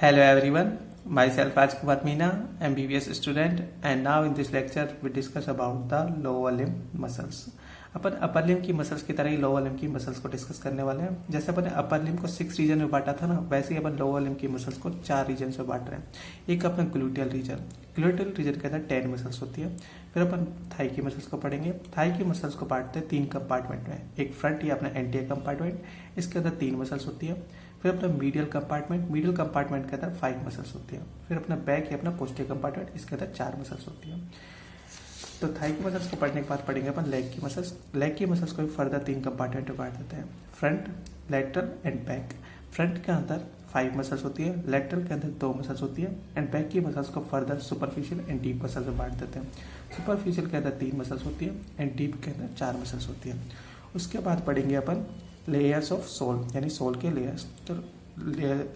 Hello everyone, myself Rajkumar Meena, MBBS student, and now in this lecture we discuss about the lower limb muscles. Upon upper limb की muscles की तरह ही lower limb की muscles को discuss करने वाले हैं। जैसे अपन ने अपर लिम्ब को 6 रीजन में बांटा था ना, वैसे ही अपन लोअर लिम्ब की मसल्स को 4 रीजन में बांट रहे हैं। एक अपना ग्लूटियल रीजन के अंदर 10 मसल्स होती है। फिर अपन थाई की मसल्स को पढ़ेंगे। थाई की मसल्स को बांटते हैं 3 कंपार्टमेंट में। एक फ्रंट या अपना एंटीरियर कंपार्टमेंट, इसके अंदर 3 मसल्स होती है। फिर अपना मीडियल कंपार्टमेंट के अंदर 5 मसल्स होती है। फिर अपना बैक या अपना पोस्टीरियर कंपार्टमेंट, इसके अंदर 4 मसल्स होती है। तो थाई की मसल्स को पढ़ने के बाद पढ़ेंगे अपन लेग की मसल्स। लेग की मसल्स को भी फर्दर 3 कंपार्टमेंट में बांट देते हैं, front, lateral and back. Front के अंदर 5 मसल्स होती है, लेटरल के अंदर 2 मसल्स होती है, एंड बैक की मसल्स को further superficial and deep muscles में बांट देते हैं। सुपरफिशियल के अंदर 3 मसल्स होती है एंड डीप के अंदर 4 मसल्स होती है। उसके बाद पढ़ेंगे अपन लेयर्स ऑफ सोल, यानी सोल के लेयर्स। तो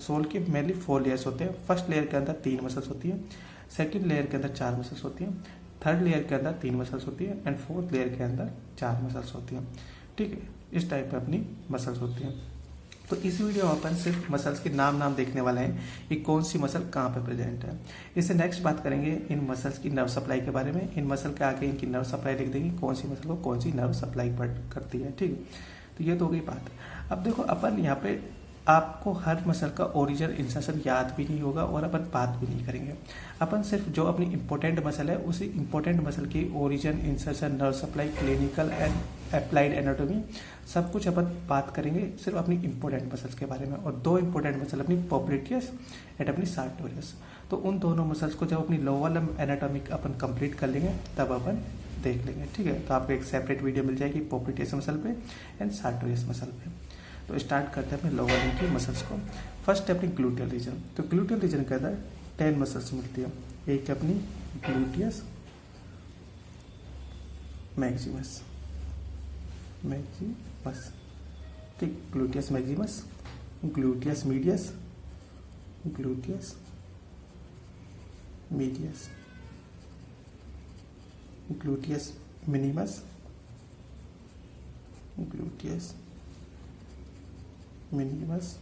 सोल के मेनली 4 लेयर्स होते हैं। फर्स्ट लेयर के अंदर 3 मसल्स होती है, सेकंड लेयर के अंदर 4 मसल्स होती है, थर्ड लेयर के अंदर 3 मसल्स होती है, एंड फोर्थ लेयर के अंदर 4 मसल्स होती है। ठीक है, इस टाइप पे अपनी मसल्स होती हैं। तो इस वीडियो में अपन सिर्फ मसल्स के नाम देखने वाले हैं कि कौन सी मसल कहाँ पे प्रेजेंट है। इससे नेक्स्ट बात करेंगे इन मसल्स की नर्व सप्लाई के बारे में। इन मसल के आगे इनकी नर्व सप्लाई लिख देंगे, कौन सी मसल को कौन सी नर्व सप्लाई करती है। ठीक है, तो ये तो हो गई बात। अब देखो अपन यहाँ पे आपको हर मसल का ओरिजिन इंसर्शन याद भी नहीं होगा और अपन बात भी नहीं करेंगे। अपन सिर्फ जो अपनी इंपॉर्टेंट मसल है उसी इंपॉर्टेंट मसल की origin, insertion, nerve supply, clinical and applied anatomy सब कुछ अपन बात करेंगे सिर्फ अपनी इंपॉर्टेंट मसल्स के बारे में। और 2 इंपॉर्टेंट मसल अपनी पोप्लिटियस एंड अपनी सार्टोरियस। तो उन दोनों मसल्स को जब अपनी लोअर लिम्ब एनाटॉमी अपन कंप्लीट कर लेंगे तब अपन देख लेंगे। ठीक है, तो आपको एक सेपरेट वीडियो मिल जाएगी पोप्लिटियस मसल पे एंड सार्टोरियस मसल पे। तो स्टार्ट करते हैं अपने लोअर लिम्ब की मसल्स को। फर्स्ट है अपनी ग्लूटियल रीजन। तो ग्लूटियल रीजन के अंदर 10 मसल्स मिलती है। एक है अपनी ग्लूटियस मैक्सिमस, ठीक, gluteus maximus, gluteus medius, gluteus medius, gluteus minimus, gluteus minimus,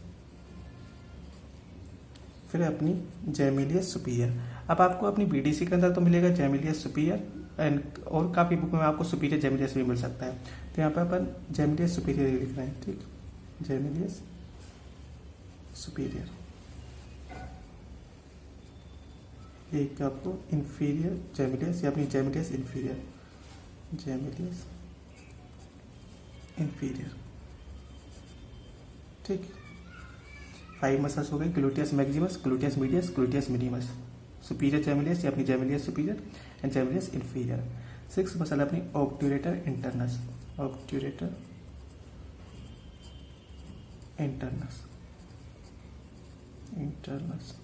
फिर अपनी जेमिलियस सुपीरियर। अब आपको अपनी बीडीसी के अंदर तो मिलेगा जेमिलियस सुपीरियर एंड और काफ़ी बुक में आपको सुपीरियर जेमिलियस भी मिल सकता है। तो यहाँ पे अपन जेमिलियस सुपीरियर लिख रहे हैं। ठीक, जेमिलियस सुपीरियर। एक आपको इंफीरियर जेमिलियस या अपनी जेमिलियस इंफीरियर, जेमिलियस इंफीरियर। ठीक, 5 मसल्स हो गए, gluteus maximus, gluteus medius, gluteus minimus, superior gemellus या अपनी gemellus superior and gemellus inferior. 6 muscle अपनी obturator internus, obturator internus, internus.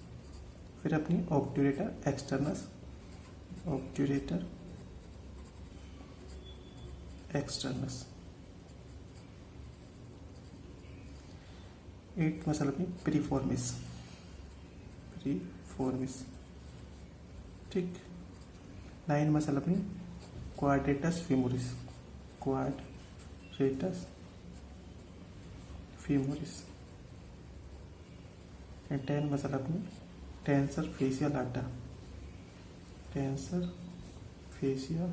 फिर अपनी obturator externus, obturator externus. 8 muscle अपनी प्रीफॉर्मिस, प्रीफॉर्मिस। ठीक, 9 मसल अपनी quadratus femoris, quadratus femoris. And 10 muscle अपनी tensor fascia lata, tensor fascia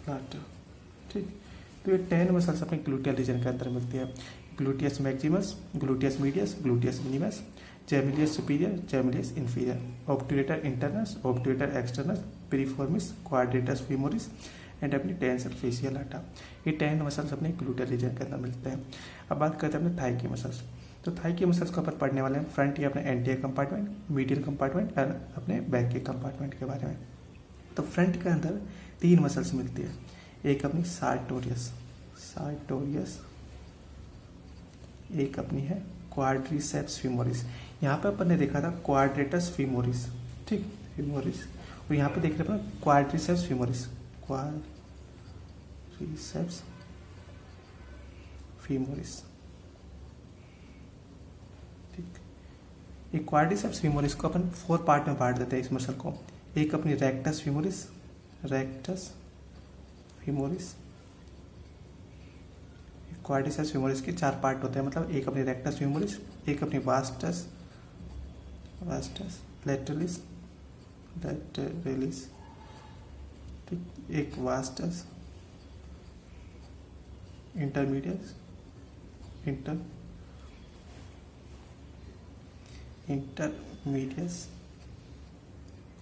lata. ठीक, तो ये 10 मसल्स अपने ग्लूटियल रीजन के अंदर मिलती है। Gluteus maximus, gluteus medius, gluteus minimus, gemellus superior, gemellus inferior, obturator internus, obturator externus, piriformis, quadratus femoris and अपनी टेंसर फेशियल लाटा। ये 10 मसल्स अपने ग्लूटियल रीजन के अंदर मिलते हैं। अब बात करते हैं अपने थाई की मसल्स। तो थाई की मसल्स को अपन पढ़ने वाले हैं फ्रंट या अपने एंटीरियर कंपार्टमेंट, मीडियल कंपार्टमेंट और अपने बैक के कंपार्टमेंट के बारे में। तो फ्रंट के अंदर 3 मसल्स मिलती है। एक अपनी सार्टोरियस, सार्टोरियस, एक अपनी है क्वाड्रिसेप्स फीमोरिस। यहाँ पे अपन ने देखा था क्वाड्रेटस फीमोरिस, ठीक, फीमोरिस, और यहाँ पे देख रहे हैं क्वाड्रिसेप्स फीमोरिस, क्वाड्रिसेप्स फीमोरिस। ठीक, ये क्वाड्रिसेप्स फीमोरिस को अपन 4 पार्ट में बांट देते हैं इस मसल को। एक अपनी rectus femoris, rectus femoris, quadriceps femoris के 4 पार्ट होते हैं, मतलब एक अपनी रेक्टस फ्यूमोरिस, एक अपनी वास्टस लैटरलिस, ठीक, एक वास्टस इंटरमीडियस,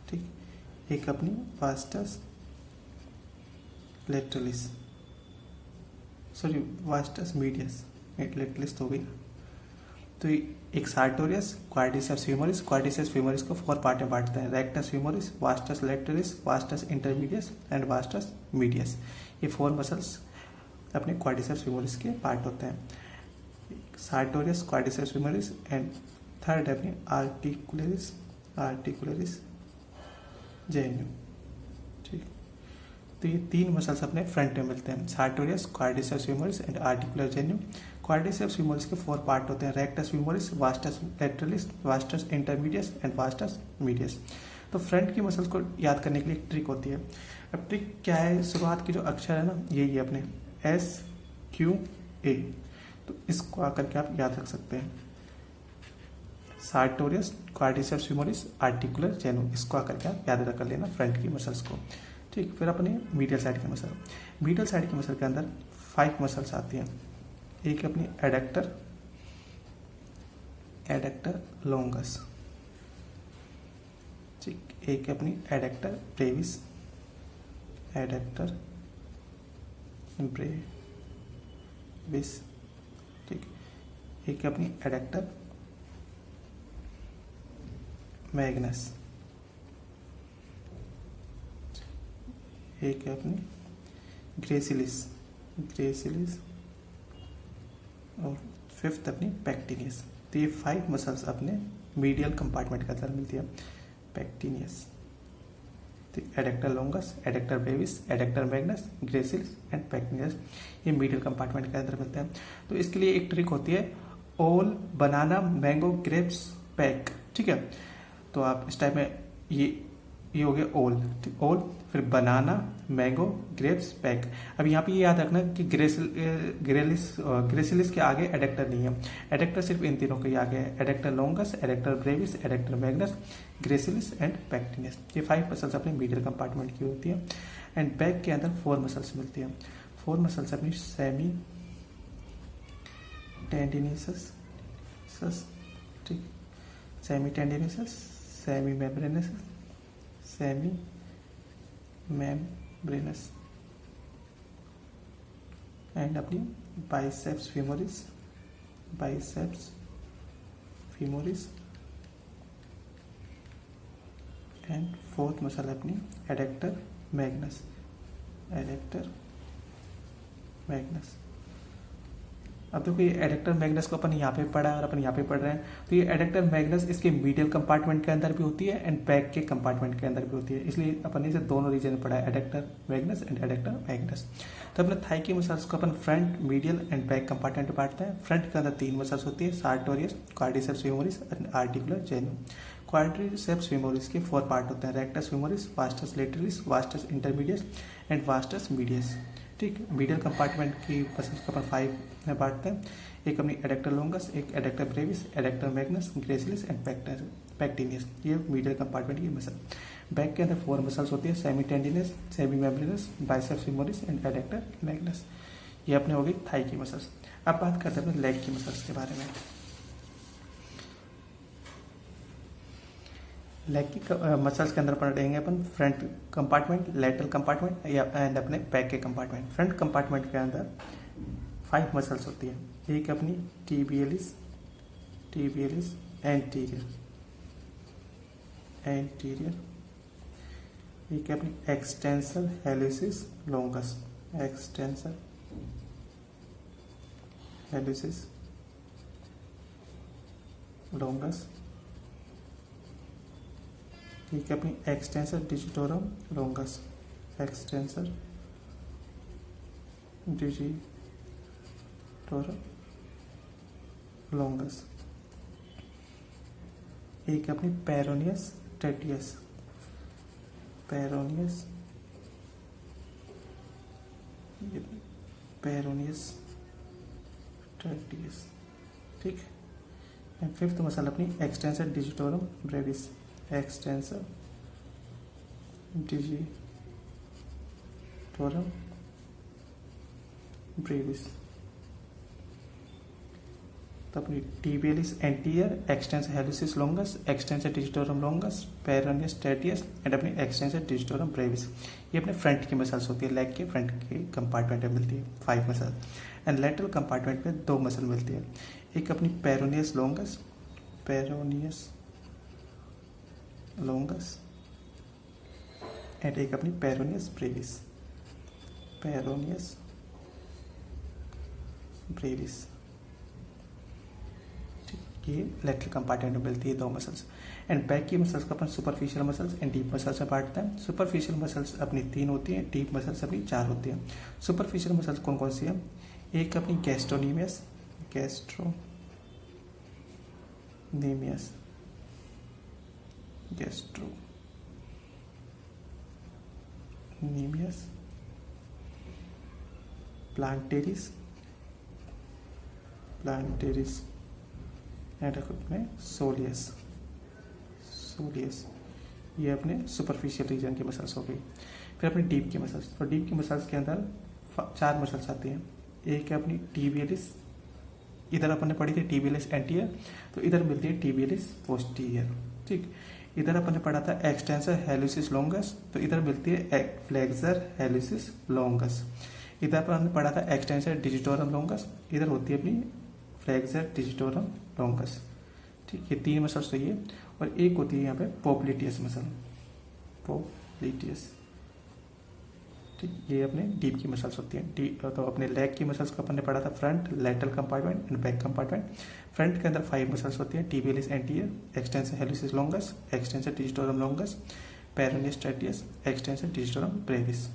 ठीक, एक अपनी वास्टस लैटरलिस, सॉरी वास्टस मीडियस, लैटरलिस तो हो गई ना। तो एक सार्टोरियस, क्वाड्रिसेप्स फ्यूमोरिस को 4 पार्ट में बांटते हैं, rectus femoris, vastus lateralis, vastus intermedius and vastus medius. ये 4 मसल्स अपने क्वाड्रिसेप्स फ्यूमोरिस के पार्ट होते हैं। Sartorius, quadriceps femoris and third है अपनी आर्टिकुलरिस जेन्यू, ठीक। तो ये 3 मसल्स अपने फ्रंट में मिलते हैं, sartorius, quadriceps femoris and articular genu. Quadriceps femoris के 4 पार्ट होते हैं, rectus femoris, vastus lateralis, vastus intermedius and vastus medius. तो फ्रंट की मसल्स को याद करने के लिए एक ट्रिक होती है। अब ट्रिक क्या है, शुरुआत की जो अक्षर है ना यही है अपने SQA, तो इसको आकर के आप याद रख सकते हैं, सार्टोरियस, क्वाड्रिसेप्स फ्यूमोरिस, आर्टिकुलर जेन्यू, इसको आकर के आप याद रख लेना फ्रंट की मसल्स को, ठीक। फिर अपने मीडियल साइड की मसल के अंदर 5 मसल्स आती हैं, एक अपनी एडेक्टर लॉन्गस, ठीक, एक अपनी एडेक्टर ब्रेविस, ठीक, एक अपनी एडेक्टर मैग्नस, एक है अपनी ग्रेसिलिस और 5th अपनी पैक्टिनियस। तो ये 5 मसल्स अपने मीडियल कंपार्टमेंट के अंदर मिलती है, pectineus, adductor longus, adductor brevis, adductor magnus, gracilis and pectineus, ये मीडियल कंपार्टमेंट के अंदर मिलते हैं। तो इसके लिए एक ट्रिक होती है, all banana mango grapes pack, ठीक है। तो आप इस टाइप में ये हो गया ऑल, ठीक, ऑल, फिर बनाना मैंगो ग्रेप्स पैक। अब यहाँ पे ये याद रखना कि ग्रेसिलिस के आगे एडेक्टर नहीं है, एडेक्टर सिर्फ इन तीनों के आगे है, adductor longus, adductor brevis, adductor magnus, gracilis and pectineus. ये 5 मसल्स अपने मीडियल कंपार्टमेंट की होती है। एंड बैक के अंदर 4 मसल्स मिलती हैं, 4 मसल्स अपनी सेमी टेंडिनेसस, ठीक, सेमी टेंडिनेसस, सेमी मेम्ब्रेनस एंड अपनी biceps femoris and 4th muscle अपनी एडेक्टर मैग्नस। अब देखो ये एडेक्टर मैग्नस को अपन यहाँ पे पढ़ा है और अपन यहाँ पे पढ़ रहे हैं, तो ये एडेक्टर मैग्नस इसके मीडियल कंपार्टमेंट के अंदर भी होती है एंड बैक के कंपार्टमेंट के अंदर भी होती है, इसलिए अपन इसे दोनों रीजन में पढ़ा है, adductor magnus and adductor magnus. तो अपने थाई की मसल्स को अपन front, medial and back compartment में बांटते हैं। फ्रंट के अंदर 3 मसल्स होती है, sartorius, quadriceps femoris and articular genu. Quadriceps femoris के 4 पार्ट होते हैं, rectus femoris, vastus lateralis, vastus intermedius and vastus medius, ठीक। मीडियल कंपार्टमेंट की मसल्स को अपन 5 में बांटते हैं, एक अपनी एडेक्टर लॉन्गस, एक adductor brevis, adductor magnus, gracilis and pectineus, ये मीडियल कंपार्टमेंट की मसल। बैक के अंदर 4 मसल्स होती है, semitendinosus, semimembranosus, biceps femoris and adductor Magnus. ये अपने हो गई थाई की मसल्स। अब बात करते हैं अपने लेग की मसल्स के बारे में। लेग की मसल्स के अंदर पढ़ेंगे अपन front compartment, lateral compartment and अपने बैक के कंपार्टमेंट। फ्रंट कंपार्टमेंट के अंदर 5 मसल्स होती है, एक अपनी टीबियलिस एंटीरियर, एक अपनी एक्सटेंसर हेलिसिस लॉन्गस, ठीक है, अपनी एक्सटेंसर डिजिटोरम लॉन्गस, एक अपनी पेरोनियस टेटियस, ट्रेटियस, ठीक। एंड फिफ्थ मसल अपनी extensor digitorum Brevis, extensor digitorum Brevis. तो अपनी tibialis anterior, extensor hallucis longus, extensor digitorum longus, peroneus statius and अपनी extensor digitorum brevis। ये अपने फ्रंट की मसल्स होती है, लेग के फ्रंट के कंपार्टमेंट में मिलती है 5 मसल। एंड लेटरल कंपार्टमेंट में 2 मसल मिलती है, एक अपनी peroneus longus, peroneus longus and एक अपनी पेरोनियस brevis, पेरोनियस brevis। ये लेटरल कंपार्टमेंट में मिलती है 2 मसल्स। एंड बैक की मसल्स को अपन superficial muscles and deep muscles में बांटते हैं। सुपरफिशियल मसल्स अपनी 3 होती हैं, डीप मसल्स अपनी 4 होती हैं। सुपरफिशियल मसल्स कौन कौन सी है? एक अपनी गैस्ट्रोनीमियस, गैस्ट्रोनीमियस, गैस्ट्रोनीमियस, प्लांटेरिस, प्लांटेरिस एंड अपने सोलियस, सोलियस। ये अपने सुपरफिशियल रीजन की मसल्स हो गई। फिर अपनी डीप की मसल्स, तो डीप की मसल्स के अंदर 4 मसल्स आती हैं। एक है अपनी टिबियलिस, इधर अपन ने पढ़ी थी टिबियलिस एंटीरियर, तो इधर मिलती है टिबियलिस पोस्टीरियर, ठीक। इधर अपन ने पढ़ा था एक्सटेंसर हेलुसिस लॉन्गस, तो इधर मिलती है फ्लेक्सर हेलुसिस लॉन्गस। इधर अपन ने पढ़ा था एक्सटेंसर डिजिटोरम लॉन्गस, इधर होती है अपनी फ्लेक्सर डिजिटोरम लॉन्गस, ठीक। ये 3 मसल्स तो ये, और एक होती है यहाँ पे पोप्लिटियस मसल, पोप्लिटियस, ठीक। ये अपने डीप की मसल्स होती हैं। तो अपने लेग की मसल्स को अपन ने पढ़ा था front, lateral compartment and back compartment. Front के अंदर 5 मसल्स होती हैं, tibialis anterior, extensor hallucis longus, extensor digitorum longus, peroneus tertius, extensor digitorum brevis.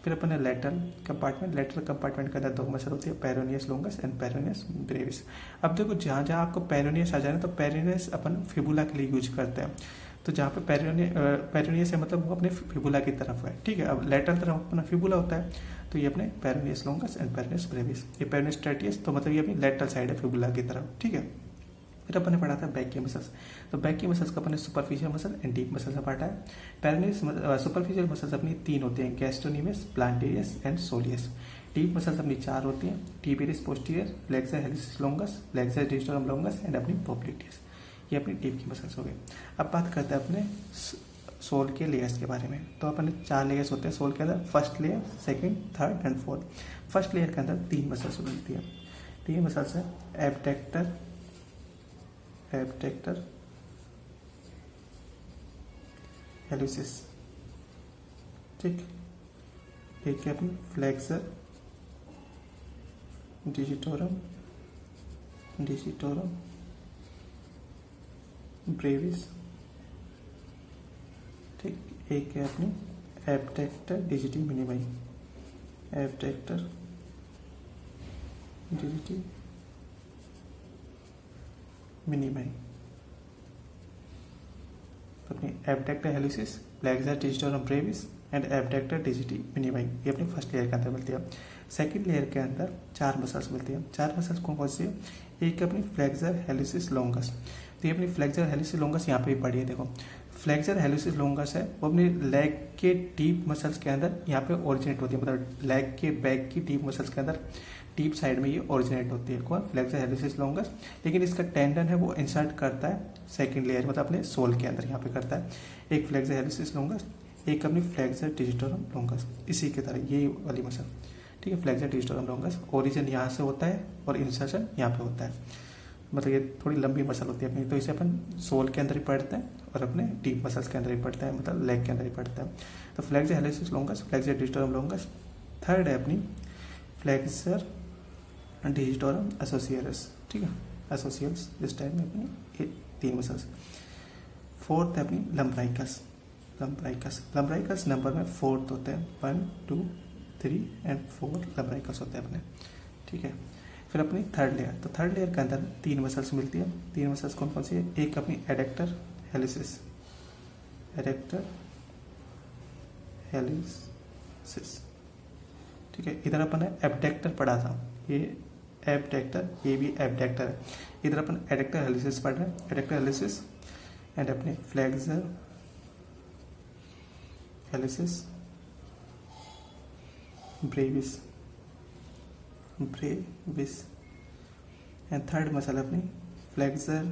फिर अपन ने लेटरल कंपार्टमेंट के अंदर 2 मसल होती है, peroneus longus and peroneus Brevis. अब देखो जहाँ जहाँ आपको पेरोनियस आ जाए ना, तो पेरोनियस अपन फिबुला के लिए यूज करते हैं। तो जहाँ पे पेरोनियस है मतलब वो अपने फिबुला की तरफ है, ठीक है। अब लेटरल तरफ अपना फिबुला होता है, तो ये अपने peroneus longus and peroneus Brevis. ये पेरोनियस स्टैटियस तो मतलब ये अपनी लेटरल साइड है फिबुला की तरफ, ठीक है। फिर अपन ने पढ़ा था बैक की मसल्स, तो बैक की मसल्स को अपन ने superficial muscle and deep muscle से बांटा है। पेरोनियस सुपरफिशियल मसल्स अपनी 3 होती हैं, gastrocnemius, plantaris and soleus. Deep muscles अपनी 4 होती हैं, tibialis posterior, flexor hallucis longus, flexor digitorum longus and अपनी पोप्लिटियस। ये अपनी डीप की मसल्स हो गई। अब बात करते हैं अपने सोल के लेयर्स के बारे में। तो अपन 4 लेयर्स होते हैं सोल के अंदर, first layer, second, third and fourth. First layer के अंदर 3 मसल्स मिलती है। 3 मसल्स है एब्डक्टर, हेलुसिस, ठीक। एक है अपनी फ्लेक्सर डिजिटोरम ब्रेविस, ठीक। एक है अपनी abductor digiti मिनिमाई, abductor digiti minimi. अपनी abductor hallucis, flexor digitorum brevis and abductor digiti minimi, ये अपनी फर्स्ट लेयर के अंदर मिलती है। सेकंड लेयर के अंदर 4 मसल्स मिलती है। 4 मसल्स कौन कौन सी है? एक अपनी फ्लेक्सर हेलुसिस लॉन्गस, तो ये अपनी फ्लेक्सर हेलुसिस लॉन्गस यहाँ पे भी पड़ी है। देखो फ्लेक्सर हेलुसिस लॉन्गस है, वो अपनी लेग के डीप मसल्स के अंदर यहाँ पे ओरिजिनेट होती है, मतलब लेग के बैक की डीप मसल्स के अंदर डीप साइड में ये ओरिजिनेट होती है। कौन? Flexor hallucis longus. लेकिन इसका टेंडन है वो इंसर्ट करता है सेकंड लेयर, मतलब अपने सोल के अंदर यहाँ पे करता है। एक फ्लेक्सर हेलुसिस लॉन्गस, एक अपनी फ्लेक्सर डिजिटोरम लॉन्गस, इसी की तरह ये वाली मसल, ठीक है। फ्लेक्सर डिजिटोरम लॉन्गस ओरिजिन यहाँ से होता है और इंसर्शन यहाँ पे होता है, मतलब ये थोड़ी लंबी मसल होती है अपनी, तो इसे अपन सोल के अंदर ही पढ़ते हैं और अपने डीप मसल्स के अंदर ही पढ़ते हैं, मतलब लेग के अंदर ही पढ़ते हैं। तो flexor hallucis longus, flexor digitorum longus. Third है अपनी फ्लेक्सर डिजिटोरम एसोसिएटस, ठीक है, एसोसिएट्स इस टाइप में अपनी ये 3 मसल्स। फोर्थ है अपनी लम्ब्राइकस, लम्ब्राइकस नंबर में 4th होते हैं, 1 2 3 एंड 4 लम्ब्राइकस होते हैं अपने, ठीक है। फिर अपनी थर्ड लेयर, तो थर्ड लेयर के अंदर 3 मसल्स मिलती है। 3 मसल्स कौन कौन सी है? एक अपनी एडक्टर हेलिसिस, ठीक है। इधर अपन ने एब्डक्टर पढ़ा था, ये एबडक्टर, ये भी एबडक्टर है। इधर अपन एडक्टर हेलिसिस पढ़ रहे हैं, एडक्टर हेलिसिस एंड अपने flexor hallucis brevis and third muscle अपनी फ्लेक्सर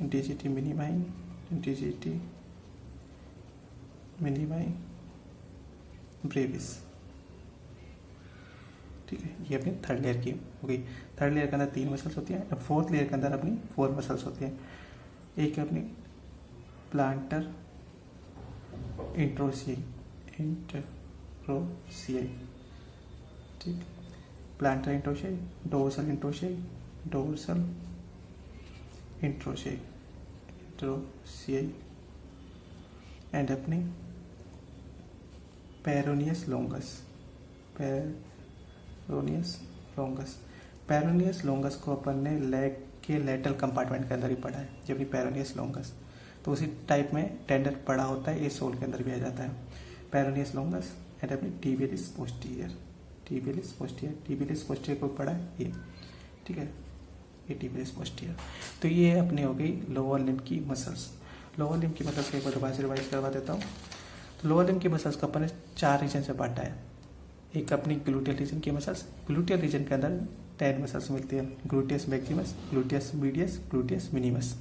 डिजिटी मिनिमाई ब्रेविस। ठीक है, ये अपनी थर्ड लेयर की हो गई। थर्ड लेयर के अंदर 3 मसल्स होती हैं, फोर्थ लेयर के अंदर अपनी 4 मसल्स होती हैं। एक है अपनी प्लांटर इंट्रोशियाई, ठीक, प्लांटर इंट्रोशियाई, डोर्सल इंट्रोशियाई एंड अपनी पेरोनियस लोंगस को अपन ने लेग के लेटरल कंपार्टमेंट के अंदर ही पढ़ा है, जब भी पेरोनियस लोंगस, तो उसी टाइप में टेंडर पड़ा होता है, ये सोल के अंदर भी आ जाता है। पेरोनियस लोंगस एंड अपनी टिबियलिस पोस्टीरियर को पढ़ा है ये, ठीक है, ये टिबियलिस पोस्टीरियर। तो ये अपनी हो गई लोअर लिम्ब की मसल्स। लोअर लिम्ब की मसल्स को एक बार दोबारा से रिवाइज करवा देता हूँ। तो लोअर लिम्ब की मसल्स को अपन ने 4 रीजन से बांटा है। एक अपनी ग्लूटियल रीजन की मसल्स, ग्लूटियल रीजन के अंदर 10 मसल्स मिलती है, gluteus maximus, gluteus medius, gluteus minimus,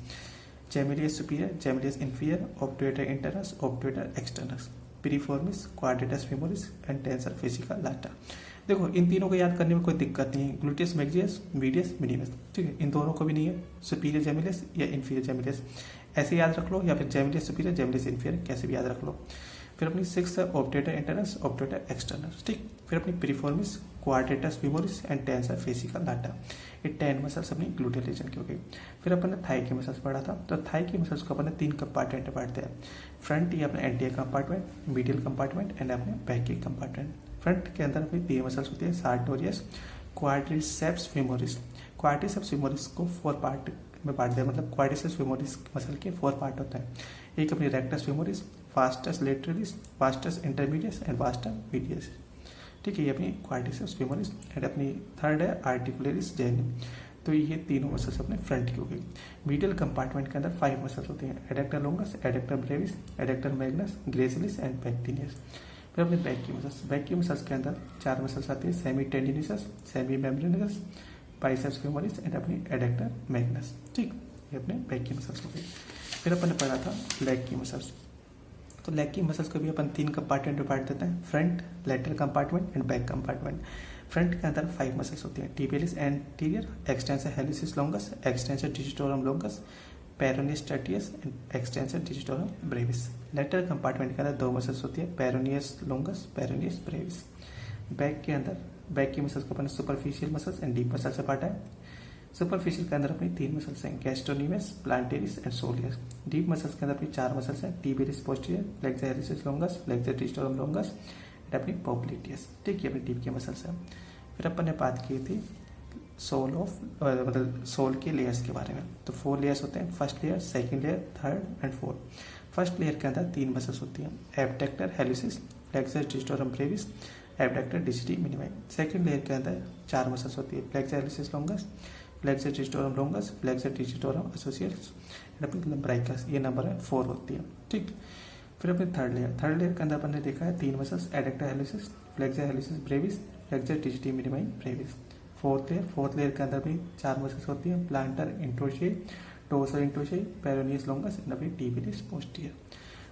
gemellus superior, gemellus inferior, obturator internus, obturator externus, piriformis, quadratus femoris and tensor fascia lata. देखो इन तीनों को याद करने में कोई दिक्कत नहीं है, ग्लूटियस मैक्सिमस, मीडियस, मिनिमस, ठीक है, इन दोनों को भी नहीं है, सुपीरियर जेमिलियस या इंफीरियर जेमिलियस ऐसे याद रख लो, या फिर जेमिलियस सुपीरियर, जेमिलियस इंफीरियर कैसे भी याद रख लो। फिर अपनी 6 है ऑब्ट्यूटर इंटरनस, ऑब्ट्यूटर एक्सटर्नस, ठीक। फिर अपनी piriformis, quadratus femoris and tensor fascia lata, ये 10 मसल्स अपनी ग्लूटियल रीजन की हो गई। फिर अपन ने थाई की मसल्स पढ़ा था, तो थाई की मसल्स को अपन ने 3 कंपार्टमेंट में बांटते हैं। फ्रंट ये अपने anterior compartment, medial compartment and अपने बैक की कंपार्टमेंट। फ्रंट के अंदर अपनी 3 मसल्स होती है, sartorius, quadriceps femoris. Quadriceps femoris को 4 पार्ट में बांट दिया, मतलब क्वाड्रिसेप्स फेमोरिस मसल के 4 पार्ट होता है। एक अपनी rectus femoris, vastus lateralis, vastus intermedius and vastus medius, ठीक है, ये अपनी क्वाड्रिसेप्स फेमोरिस एंड अपनी थर्ड है आर्टिकुलरिस जेनिम। तो ये तीनों मसल्स अपने फ्रंट की हो गई। मीडियल कंपार्टमेंट के अंदर 5 मसल्स होते हैं, adductor longus, adductor brevis, adductor magnus, gracilis and pectineus. फिर अपने बैक की मसल्स, बैक की मसल्स के अंदर 4 मसल्स आती है, semitendinosus, semimembranosus, biceps femoris and अपनी एडेक्टर मैग्नस, ठीक, ये अपने बैक की मसल्स हो गई। फिर अपन ने पढ़ा था लेग की मसल्स, तो लेग की मसल्स को भी अपन 3 कंपार्टमेंट में बांट देते हैं, front, lateral compartment and back compartment. Front के अंदर 5 मसल्स होती हैं, tibialis anterior, extensor hallucis longus, extensor digitorum longus, peroneus tertius and extensor digitorum brevis. Lateral compartment के अंदर 2 मसल्स होती है, peroneus longus, peroneus brevis. Back के अंदर बैक की मसल्स को अपन superficial muscles and deep muscles से बांटा है। सुपरफिशियल के अंदर अपनी 3 मसल्स हैं, gastrocnemius, plantaris and soleus. Deep muscles के अंदर अपनी 4 मसल्स हैं, tibialis posterior, flexor hallucis longus, flexor digitorum longus and अपनी पोप्लिटियस, ठीक है, अपनी डीप की मसल्स हैं। फिर अपन ने बात की थी सोल ऑफ मतलब सोल के लेयर्स के बारे में, तो 4 लेयर्स होते हैं, first layer, second layer, third and fourth. First layer के अंदर 3 मसल्स होती हैं, abductor hallucis, flexor digitorum brevis, abductor digiti minimi. Second layer के अंदर 4 मसल्स होती है, flexor hallucis longus, flexor digitorum longus, flexor digitorum accessorius and अपनी lumbricals, ये नंबर है 4 होती है, ठीक। फिर अपनी थर्ड लेयर के अंदर अपन ने देखा है 3 muscles, adductor hallucis, flexor hallucis brevis, flexor digiti minimi brevis. Fourth layer के अंदर भी 4 मसल्स होती हैं, plantar interossei, dorsal interossei, peroneus longus and अपनी टिबियलिस पोस्टीरियर।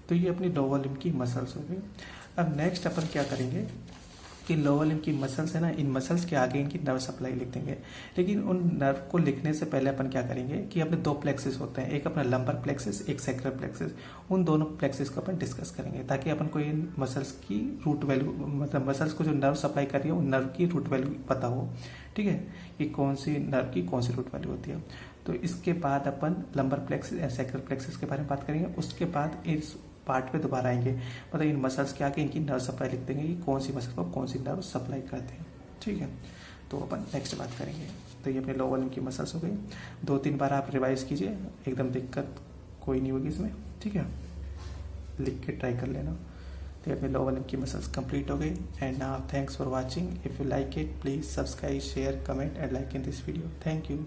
तो ये अपनी लोअर लिम्ब की मसल्स हो गई। अब नेक्स्ट अपन क्या करेंगे कि लोअर लिम्ब की मसल्स है ना, इन मसल्स के आगे इनकी नर्व सप्लाई लिख देंगे। लेकिन उन नर्व को लिखने से पहले अपन क्या करेंगे कि अपने 2 प्लेक्सिस होते हैं, एक अपना लंबर प्लेक्सिस, एक सैक्रल प्लेक्सिस। उन दोनों प्लेक्सिस को अपन डिस्कस करेंगे ताकि अपन को इन मसल्स की रूट वैल्यू, मतलब मसल्स को जो नर्व सप्लाई कर रही है उन नर्व की रूट वैल्यू पता हो, ठीक है, कि कौन सी नर्व की कौन सी रूट वैल्यू होती है। तो इसके बाद अपन लंबर प्लेक्सिस या सैक्रल प्लेक्सिस के बारे में बात करेंगे। उसके बाद इस पार्ट पे दोबारा आएंगे, मतलब इन मसल्स के आगे इनकी नर्व सप्लाई लिख देंगे कि कौन सी मसल को कौन सी नर्व सप्लाई करते हैं, ठीक है। तो अपन नेक्स्ट बात करेंगे। तो ये अपने लोअर लिम्ब की मसल्स हो गई। 2-3 बार आप रिवाइज कीजिए, एकदम दिक्कत कोई नहीं होगी इसमें, ठीक है, लिख के ट्राई कर लेना, ये अपने लोअर लिम्ब की मसल्स कंप्लीट हो गई। And now thanks for watching. If you like it please subscribe, share, comment and like in this video. Thank you.